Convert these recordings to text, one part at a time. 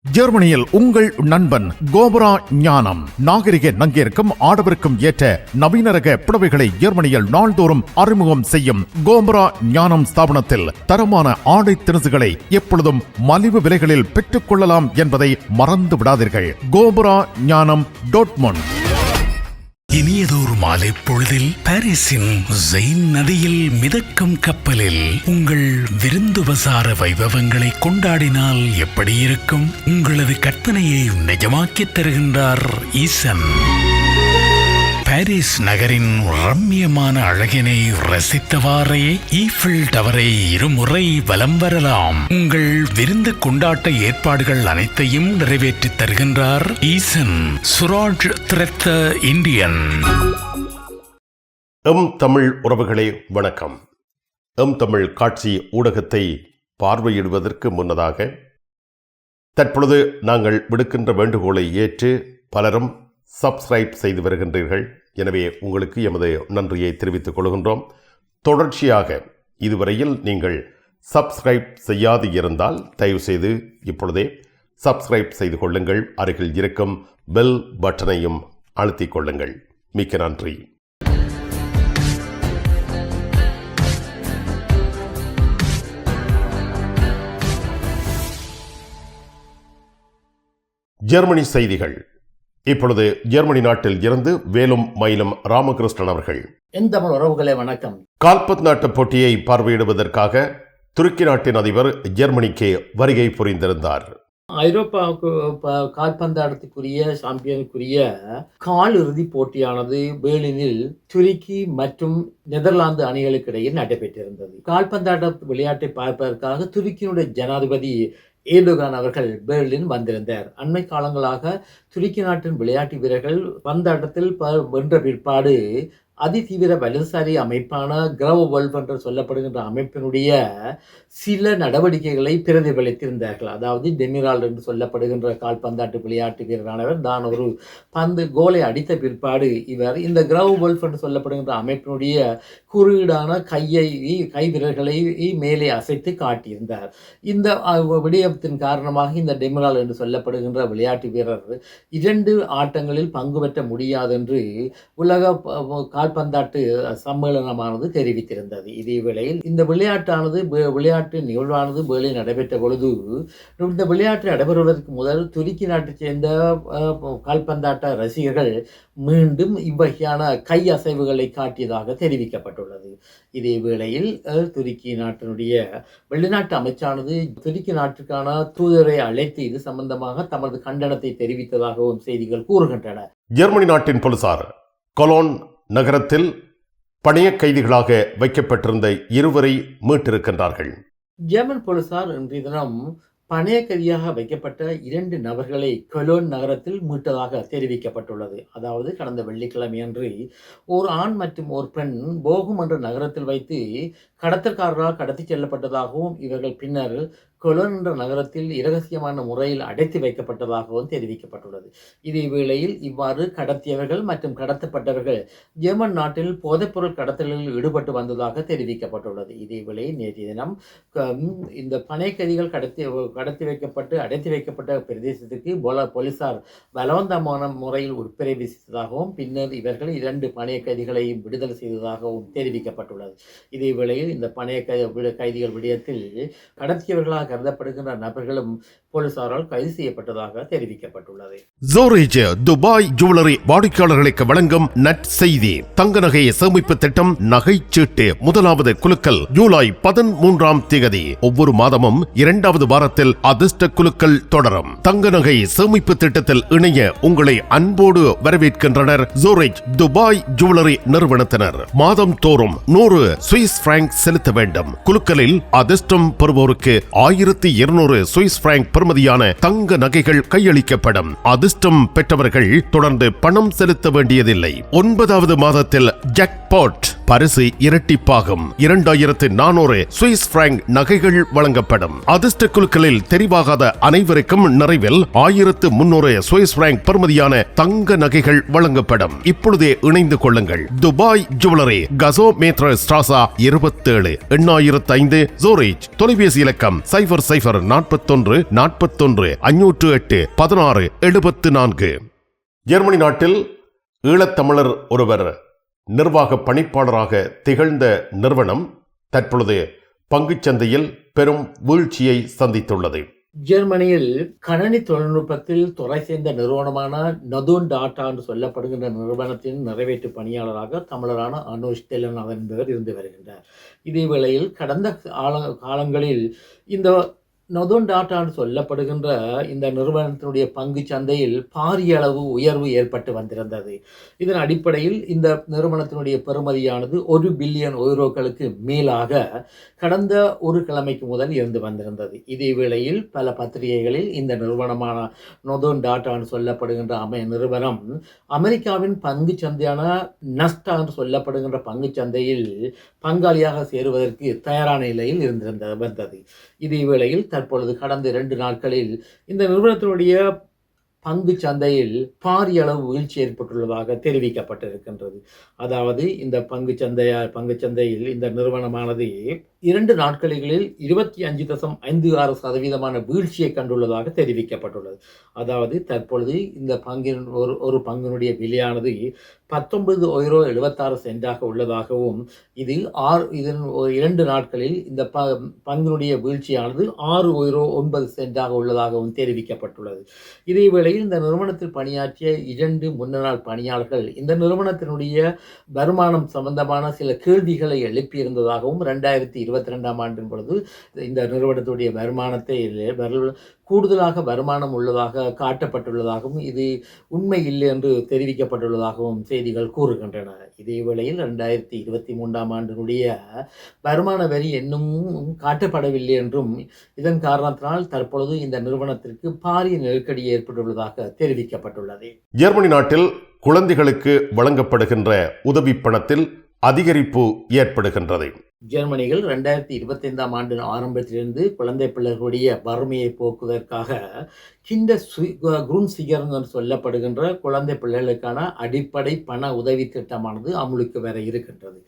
ஜெர்மனியில் உங்கள் நண்பன் கோபரா ஞானம் நாகரிக நங்கிற்கும் ஆடவருக்கும் ஏற்ற நவீன ரக புடவைகளை ஜெர்மனியில் நாள்தோறும் அறிமுகம் செய்யும் கோபரா ஞானம் ஸ்தாபனத்தில் தரமான ஆடை திணுசுகளை எப்பொழுதும் மலிவு விலைகளில் பெற்றுக் கொள்ளலாம் என்பதை மறந்து விடாதீர்கள். கோபரா ஞானம் டாட்மண்ட். இனியதோர் மாலை பொழுதில் பாரிஸின் ஜெயின் நதியில் மிதக்கும் கப்பலில் உங்கள் விருந்துபசார வைபவங்களை கொண்டாடினால் எப்படி இருக்கும்? உங்களது கற்பனையை நிஜமாக்கித் தருகின்றார் ஈசன். பாரிஸ் நகரின் ரம்மியமான அழகினை ரசித்தவாறே ஈஃபில் டவரை இருமுறை வலம் வரலாம். உங்கள் விருந்து கொண்டாட்ட ஏற்பாடுகள் அனைத்தையும் நிறைவேற்றித் தருகின்றார் ஈசன். சுராஜ் திரத்த இந்தியன். தமிழ் உறவுகளே வணக்கம். தமிழ் காட்சி ஊடகத்தை பார்வையிடுவதற்கு முன்னதாக தற்பொழுது நாங்கள் விடுக்கின்ற வேண்டுகோளை ஏற்று பலரும் சப்ஸ்கிரைப் செய்து வருகின்றீர்கள். எனவே உங்களுக்கு எமது நன்றியை தெரிவித்துக் கொள்கின்றோம். தொடர்ச்சியாக இதுவரையில் நீங்கள் சப்ஸ்கிரைப் செய்யாது இருந்தால் தயவு செய்து இப்பொழுதே சப்ஸ்கிரைப் செய்து கொள்ளுங்கள். அருகில் இருக்கும் பெல் பட்டனையும் அழுத்திக் கொள்ளுங்கள். மிக்க நன்றி. ஜெர்மனி செய்திகள். இப்பொழுது ஜெர்மனி நாட்டில் இருந்து வேலும் மயிலும் ராமகிருஷ்ணன் அவர்கள். தமிழ் உறவுகளே வணக்கம். கால்பந்து நாட்டு போட்டியை பார்வையிடுவதற்காக துருக்கி நாட்டின் அதிபர் ஜெர்மனிக்கு வருகை புரிந்திருந்தார். ஐரோப்பாவுக்கு கால்பந்தாட்டத்துக்குரிய சாம்பியனுக்குரிய கால் இறுதி போட்டியானது பெர்லினில் துருக்கி மற்றும் நெதர்லாந்து அணிகளுக்கு இடையில் நடைபெற்றிருந்தது. கால்பந்தாட்ட விளையாட்டை பார்ப்பதற்காக துருக்கியினுடைய ஜனாதிபதி ஏர்டோகான் அவர்கள் பெர்லின் வந்திருந்தார். அண்மை காலங்களாக துருக்கி நாட்டின் விளையாட்டு வீரர்கள் பந்தாட்டத்தில் வென்ற பிற்பாடு அதிதீவிர வலதுசாரி அமைப்பான கிரவுவல்ஃப் என்று சொல்லப்படுகின்ற அமைப்பினுடைய சில நடவடிக்கைகளை பிரதிபலித்திருந்தார்கள். அதாவது டெமிரால் என்று சொல்லப்படுகின்ற கால்பந்தாட்டு விளையாட்டு வீரரானவர் தான் ஒரு கோலை அடித்த பிற்பாடு இவர் இந்த கிரவுவல்ஃப் என்று சொல்லப்படுகின்ற அமைப்பினுடைய குறியீடான கை விரல்களை மேலே அசைத்து காட்டியிருந்தார். இந்த விடயத்தின் காரணமாக இந்த டெமிரால் என்று சொல்லப்படுகின்ற விளையாட்டு வீரர் 2 ஆட்டங்களில் பங்கு பெற்ற முடியாது என்று உலக கால்பந்தாட்டு சம்மேளனமானது தெரிவித்திருந்தது. இதே வேளையில் இந்த விளையாட்டு நிகழ்வானது பெர்லின் நடைபெற்ற பொழுது இந்த விளையாட்டு நடைபெறுவதற்கு முதல் துருக்கி நாட்டைச் சேர்ந்த கால்பந்தாட்ட ரசிகர்கள் மீண்டும் இவ்வகையான கை அசைவுகளை காட்டியதாக தெரிவிக்கப்பட்டுள்ளது. இதே வேளையில் துருக்கி நாட்டினுடைய வெளிநாட்டு அமைச்சானது துருக்கி நாட்டுக்கான தூதரை அழைத்து இது சம்பந்தமாக தமது கண்டனத்தை தெரிவித்ததாகவும் செய்திகள் கூறுகின்றன. ஜெர்மனி நாட்டின் போலீசார் கொலோன் நகரத்தில் பணைய கைதிகளாக வைக்கப்பட்டிருந்த 2 மீட்டிருக்கின்றார்கள். ஜெர்மன் போலீசார் இன்றைய தினம் பணைய கைதியாக வைக்கப்பட்ட 2 நபர்களை கொலோன் நகரத்தில் மீட்டதாக தெரிவிக்கப்பட்டுள்ளது. அதாவது கடந்த வெள்ளிக்கிழமையன்று ஒரு ஆண் மற்றும் ஒரு பெண் போகும் என்ற நகரத்தில் வைத்து கடத்தல்காரரால் கடத்தி செல்லப்பட்டதாகவும் இவர்கள் பின்னர் கொலோன் என்ற நகரத்தில் இரகசியமான முறையில் அடைத்து வைக்கப்பட்டதாகவும் தெரிவிக்கப்பட்டுள்ளது. இதே வேளையில் இவ்வாறு கடத்தியவர்கள் மற்றும் கடத்தப்பட்டவர்கள் ஜெர்மன் நாட்டில் போதைப்பொருள் கடத்தலில் ஈடுபட்டு வந்ததாக தெரிவிக்கப்பட்டுள்ளது. இதே வேளையில் நேற்றைய தினம் இந்த பணை கைதிகள் கடத்தி வைக்கப்பட்டு அடைத்து வைக்கப்பட்ட பிரதேசத்துக்கு போலீசார் பலவந்தமான முறையில் உட்பிரவேசித்ததாகவும் பின்னர் இவர்கள் 2 பணைய கைதிகளையும் விடுதலை செய்ததாகவும் தெரிவிக்கப்பட்டுள்ளது. இதே வேளையில் இந்த பணைய கைதிகள் விடயத்தில் கடத்தியவர்களாக கருதப்படுகின்ற நபர்களும் போலீசாரால் கைது செய்யப்பட்டதாக தெரிவிக்கப்பட்டுள்ளது. ஜூரிச் துபாய் ஜுவல்லரி வாடிக்கையாளர்களுக்கு வழங்கும் நற்செய்தி. தங்க நகை சேமிப்பு திட்டம் நகைச்சீட்டு 1வது குலுக்கல் ஜூலை 13ஆம் தேதி. ஒவ்வொரு மாதமும் 2வது வாரத்தில் அதிர்ஷ்ட குலுக்கல் தொடரும். தங்க நகை சேமிப்பு திட்டத்தில் இணைய உங்களை அன்போடு வரவேற்கின்றனர் ஜூரிச் துபாய் ஜுவல்லரி நிறுவனத்தினர். மாதம் தோறும் 100 சுவிஸ் பிராங்க் செலுத்த வேண்டும். குலுக்கலில் அதிர்ஷ்டம் பெறுவோருக்கு 1200 சுவிஸ் பிராங்க் பெறுமதியான தங்க நகைகள் கையளிக்கப்படும். அதிர்ஷ்டம் பெற்றவர்கள் தொடர்ந்து பணம் செலுத்த வேண்டியதில்லை. 9வது மாதத்தில் ஜாக்பாட் பரிசு இரட்டிப்பாகும். 2400 சுவிஸ் பிராங்க் நகைகள் வழங்கப்படும். அதிர்ஷ்ட குழுக்களில் தெரிவாகாத அனைவருக்கும் நிறைவில் 1300 சுவிஸ் பிராங்க் பெறுமதியான தங்க நகைகள் வழங்கப்படும். இப்பொழுதே இணைந்து கொள்ளுங்கள். Dubai jewellery, கசோ மேத்ர ஸ்ட்ராசா 27 8005 Zurich. தொலைபேசி இலக்கம் 00 41 41 508 16 74. ஜெர்மனி நாட்டில் ஈழத்தமிழர் ஒருவர் நிர்வாக பணிப்பாளராக திகழ்ந்த நிறுவனம் தற்பொழுது பங்குச்சந்தையில் பெரும் வீழ்ச்சியை சந்தித்துள்ளது. ஜெர்மனியில் கணனி தொழில்நுட்பத்தில் துறை சேர்ந்த நிறுவனமான நதுன் டாட்டா என்று சொல்லப்படுகின்ற நிறுவனத்தின் நிறைவேற்று பணியாளராக தமிழரான அனுஷ் தெலநாதன் என்பவர் இருந்து வருகின்றார். இதே வேளையில் கடந்த காலங்களில் இந்த நொதோன் டாட்டா என்று சொல்லப்படுகின்ற இந்த நிறுவனத்தினுடைய பங்கு சந்தையில் பாரிய அளவு உயர்வு ஏற்பட்டு வந்திருந்தது. இதன் அடிப்படையில் இந்த நிறுவனத்தினுடைய பெறுமதியானது 1 பில்லியன் யூரோக்களுக்கு மேலாக கடந்த ஒரு கிழமைக்கு முதல் இருந்து வந்திருந்தது. இதே வேளையில் பல பத்திரிகைகளில் இந்த நிறுவனமான நொதோன் டாட்டா என்று சொல்லப்படுகின்ற நிறுவனம் அமெரிக்காவின் பங்கு சந்தையான நஸ்டா என்று சொல்லப்படுகின்ற பங்கு சந்தையில் பங்காளியாக சேருவதற்கு தயாரான நிலையில் வந்தது. இதே வேளையில் தற்பொழுது கடந்த 2 நாட்களில் இந்த நிறுவனத்தினுடைய பங்கு சந்தையில் பாரிய அளவு வீழ்ச்சி ஏற்பட்டுள்ளதாக தெரிவிக்கப்பட்டிருக்கின்றது. அதாவது இந்த பங்கு சந்தையில் இந்த நிறுவனமானது 2 நாட்களில் 25.56% வீழ்ச்சியை கண்டுள்ளதாக தெரிவிக்கப்பட்டுள்ளது. அதாவது தற்பொழுது இந்த பங்கின் ஒரு பங்கினுடைய விலையானது 19 யூரோ 76 சென்டாக உள்ளதாகவும் இதன் 2 நாட்களில் இந்த பங்கினுடைய வீழ்ச்சியானது 6 யூரோ 9 சென்டாக உள்ளதாகவும் தெரிவிக்கப்பட்டுள்ளது. இதேவேளை இந்த நிறுவனத்தில் பணியாற்றிய 2 முன்னாள் பணியாளர்கள் இந்த நிறுவனத்தினுடைய வருமானம் சம்பந்தமான சில கேள்விகளை எழுப்பியிருந்ததாகவும் 2022ஆம் ஆண்டின் பொழுது இந்த நிறுவனத்துடைய வருமானத்தை கூடுதலாக வருமானம் உள்ளதாக காட்டப்பட்டுள்ளதாகவும் இது உண்மை இல்லை என்று தெரிவிக்கப்பட்டுள்ளதாகவும் செய்திகள் கூறுகின்றன. இதே வேளையில் 2023ஆம் ஆண்டினுடைய வருமான வரி இன்னும் காட்டப்படவில்லை என்றும் இதன் காரணத்தினால் தற்பொழுது இந்த நிறுவனத்திற்கு பாரிய நெருக்கடி ஏற்பட்டுள்ளதாக தெரிவிக்கப்பட்டுள்ளது. ஜெர்மனி நாட்டில் குழந்தைகளுக்கு வழங்கப்படுகின்ற உதவி பணத்தில் அதிகரிப்பு ஏற்படுகின்றது. ஜெர்மனிகள் 2025ஆம் ஆண்டு ஆரம்பத்திலிருந்து குழந்தை பிள்ளைகளுடைய வறுமையை போக்குவதற்காக கிண்டர்குருன்சிகர் என்று சொல்லப்படுகின்ற குழந்தை பிள்ளைகளுக்கான அடிப்படை பண உதவி திட்டமானது அமுலுக்கு வர இருக்கின்றது.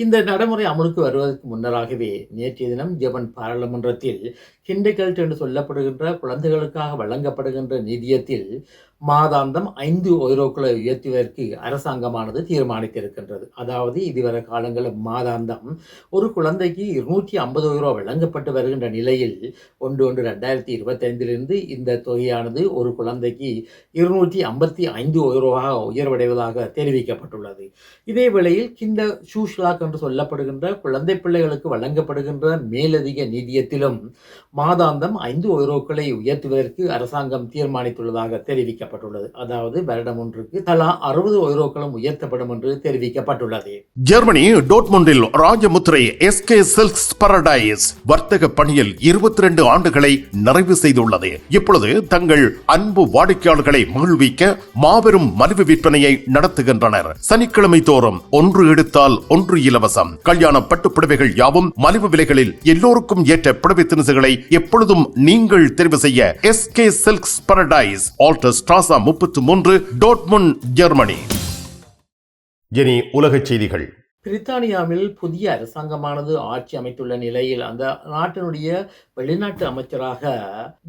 இந்த நடைமுறை அமுலுக்கு வருவதற்கு முன்னராகவே நேற்றைய தினம் ஜெர்மன் பாராளுமன்றத்தில் கிண்டர்கெல்ட் என்று சொல்லப்படுகின்ற குழந்தைகளுக்காக வழங்கப்படுகின்ற நிதியத்தில் மாதாந்தம் 5 யூரோக்களை உயர்த்துவதற்கு அரசாங்கமானது தீர்மானித்திருக்கின்றது. அதாவது இதுவரை காலங்களில் மாதாந்தம் ஒரு குழந்தைக்கு 250 யூரோ வழங்கப்பட்டு வருகின்ற நிலையில் 1/1/2025 இந்த தொகையானது ஒரு குழந்தைக்கு 255 யூரோவாக உயர்வடைவதாக தெரிவிக்கப்பட்டுள்ளது. இதே வேளையில் கிண்டர் ஷூஷ்லாக் என்று சொல்லப்படுகின்ற குழந்தை பிள்ளைகளுக்கு வழங்கப்படுகின்ற மேலதிக நிதியத்திலும் மாதாந்தம் 5 யூரோக்களை உயர்த்துவதற்கு அரசாங்கம் தீர்மானித்துள்ளதாக தெரிவிக்கப்பட்டுள்ளது. அதாவது வருடம் ஒன்றுக்கு தலா 60 யூரோக்களும் உயர்த்தப்படும் என்று தெரிவிக்கப்பட்டுள்ளது. ஜெர்மனி டோட்முண்டில் ராஜமுத்திரை எஸ்கே சில்க்ஸ் பாரடைஸ் வர்த்தக பணியில் 22 ஆண்டுகளை நிறைவு செய்துள்ளது. இப்பொழுது தங்கள் அன்பு வாடிக்கையாளர்களை மகிழ்விக்க மாபெரும் மலிவு விற்பனையை நடத்துகின்றனர். சனிக்கிழமை தோறும் 1 எடுத்தால் 1 இலவசம். கல்யாண பட்டு புடவைகள் யாவும் மலிவு விலைகளில் எல்லோருக்கும் ஏற்ற புடவை திணுசுகளை எப்பொழுதும் நீங்கள் தெரிவு செய்ய SK silks Paradise, alter ஸ்ட்ராசா 33, Dortmund, Germany. இனி உலகச் செய்திகள். பிரித்தானியாவில் புதிய அரசாங்கமானது ஆட்சி அமைத்துள்ள நிலையில் அந்த நாட்டினுடைய வெளிநாட்டு அமைச்சராக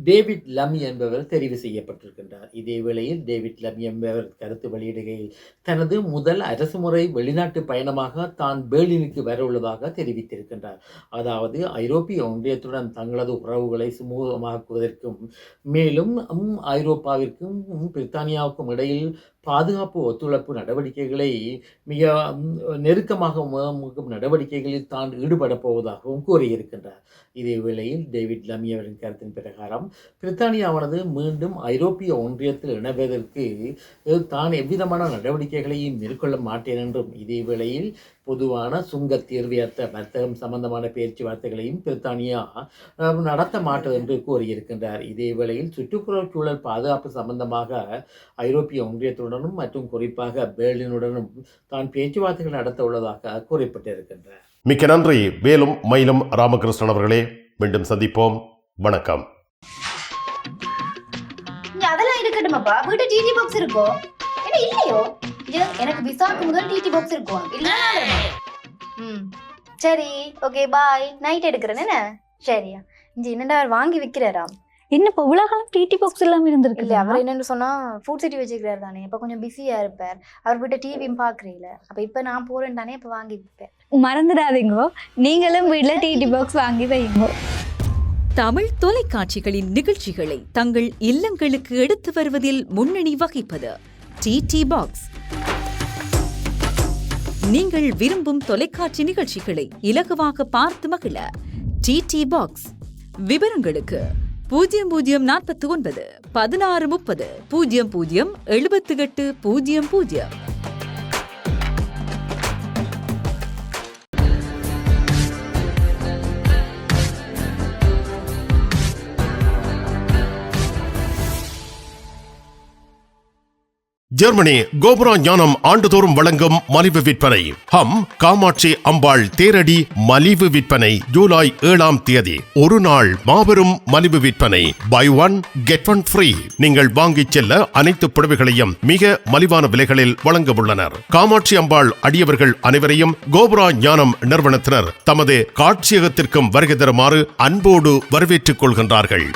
டேவிட் லமி என்பவர் தெரிவு செய்யப்பட்டிருக்கின்றார். இதே வேளையில் டேவிட் லமி என்பவர் கருத்து வெளியிடுகையில் தனது முதல் அரசுமுறை வெளிநாட்டு பயணமாக தான் பெர்லினுக்கு வர உள்ளதாக தெரிவித்திருக்கின்றார். அதாவது ஐரோப்பிய ஒன்றியத்துடன் தங்களது உறவுகளை சுமூகமாக்குவதற்கும் மேலும் ஐரோப்பாவிற்கும் பிரித்தானியாவுக்கும் இடையில் பாதுகாப்பு ஒத்துழைப்பு நடவடிக்கைகளை மிக நெருக்கமாக நடவடிக்கைகளில் தான் ஈடுபட போவதாகவும் கூறியிருக்கின்றார். இதே வேளையில் டேவிட் லமி அவரின் கருத்தின் பிரகாரம் பிரித்தானியாவானது மீண்டும் ஐரோப்பிய ஒன்றியத்தில் இணைவதற்கு தான் எவ்விதமான நடவடிக்கைகளையும் மேற்கொள்ள மாட்டேன் என்றும், இதே வேளையில் பொதுவான சுங்க தீர்வையற்ற வர்த்தகம் சம்பந்தமான பேச்சுவார்த்தைகளையும் பிரித்தானியா நடத்த மாட்டது என்று கூறியிருக்கின்றார். இதே வேளையில் சுற்றுப்புறச் சூழல் பாதுகாப்பு சம்பந்தமாக ஐரோப்பிய ஒன்றியத்துடனும் மற்றும் குறிப்பாக பெர்லினுடனும் தான் பேச்சுவார்த்தைகள் நடத்த உள்ளதாக குறிப்பிட்டிருக்கின்றார். மிக்க நன்றி வேலும் மயிலும் ராமகிருஷ்ணன் அவர்களே. மீண்டும் சந்திப்போம். வணக்கம். அதெல்லாம் இருக்கட்டுமாப்பா, வீட்டு டிடி பாக்ஸ் இருக்கோ? என்ன இல்லையோ? எனக்கு விசாக்கு முதல் டிடி பாக்ஸ் இருக்கும். இல்ல சரி, ஓகே, பாய். நைட் எடுக்கிறேன். என்ன சரியா? இங்க என்னடா வாங்கி விற்கிறாராம். என்ன இப்போ உலகம் டிடி பாக்ஸ் இல்லாம இருந்திருக்கு? இல்ல, அவர் என்னன்னு சொன்னா ஃபுட் சிட்டி வச்சுக்கிறாரு தானே. இப்ப கொஞ்சம் பிஸியா இருப்பார். அவர் வீட்டை டிவியும் பாக்குறீங்கள. அப்ப இப்ப நான் போறேன் தானே, இப்ப வாங்கி விற்பேன். மறந்துடாதீங்க, நீங்களும் வீட்டுல டிடி பாக்ஸ் வாங்கி வைங்க. தமிழ் தொலைக்காட்சிகளின் நிகழ்ச்சிகளை தங்கள் இல்லங்களுக்கு எடுத்து வருவதில் முன்னணி வகிப்பது டிடி பாக்ஸ். நீங்கள் விரும்பும் தொலைக்காட்சி நிகழ்ச்சிகளை இலகுவாக பார்த்து மகிழ டிடி பாக்ஸ். விவரங்களுக்கு 0049 1630 00 78 00. ஜெர்மனி கோபுரா ஞானம் ஆண்டுதோறும் வழங்கும் மலிவு விற்பனை. ஹம் காமாட்சி அம்பாள் தேரடி மலிவு விற்பனை ஜூலை 7ஆம் தேதி. ஒரு நாள் மாபெரும் மலிவு விற்பனை. Buy one get one free. நீங்கள் வாங்கிச் செல்ல அனைத்து புடவைகளையும் மிக மலிவான விலைகளில் வழங்க உள்ளனர். காமாட்சி அம்பாள் அடியவர்கள் அனைவரையும் கோபுரா ஞானம் நிறுவனத்தினர் தமது காட்சியகத்திற்கும் வருகை தருமாறு அன்போடு வரவேற்றுக் கொள்கின்றார்கள்.